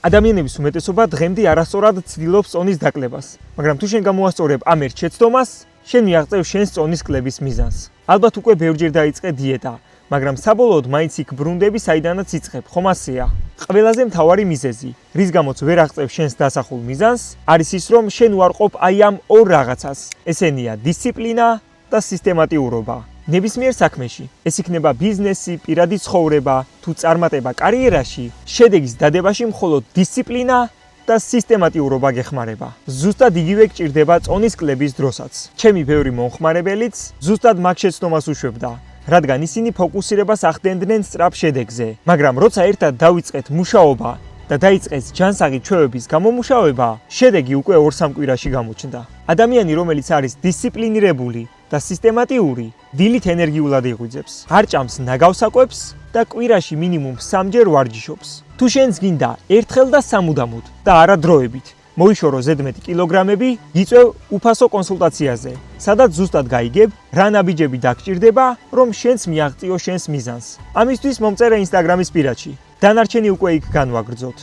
ადამიანების უმეტესობა დღემდე არასწორად ცდილობს წონის დაკლებას, მაგრამ თუ შენ გამოასწორებ ამ ერთ შეცდომას, შენ მიაღწევ შენს წონის კლების მიზანს. ალბათ უკვე ბევრჯერ დაიწყე დიეტა, მაგრამ საბოლოოდ მაინც იქ ბრუნდები, საიდანაც იწყებ, ხომ ასეა? ყველაზე მთავარი მიზეზი, რის გამოც ვერ აღწევ შენს დასახულ მიზანს, არის ის, რომ შენ უარყოფ აი ამ ორ რაღაცას. ესენია დისციპლინა და სისტემატიურობა. ნებისმიერ საქმეში, ეს იქნება ბიზნესი, პირადი ცხოვრება, თუ წარმატება კარიერაში, შედეგის დადებაში მხოლოდ დისციპლინა და სისტემატიურობა გეხმარება. ზუსტად იგივე გჭირდება წონის კლების დროსაც. ჩემი ბევრი მომხმარებელიც ზუსტად მაგ შეცდომას უშვებდა, რადგან ისინი ფოკუსირებას ახდენდნენ სწრაფ შედეგზე, მაგრამ როცა ერთად დავიწყეთ მუშაობა და დაიწყეს ჯანსაღი ჩვევების გამომუშავება, შედეგი უკვე 2-3 კვირაში გამოჩნდა. ადამიანი, რომელიც არის დისციპლინირებული და სისტემატიური, დილით ენერგიულად იღვიძებს, არჭამს ნაგავსაკვებს და კვირაში მინიმუმ 3-ჯერ ვარჯიშობს. თუ შენს გინდა ერთხელ და სამუდამოდ და არა დროებით მოიშორო ზედმეტი კილოგრამები, იწევ უფასო კონსულტაციაზე, სადაც ზუსტად გაიგებ, რა ნაბიჯები დაგჭირდება, რომ შენს მიაღწიო შენს მიზანს. ამისთვის მომწერე Instagram-ის პირადში. დანარჩენი უკვე იქ განვაგრძოთ.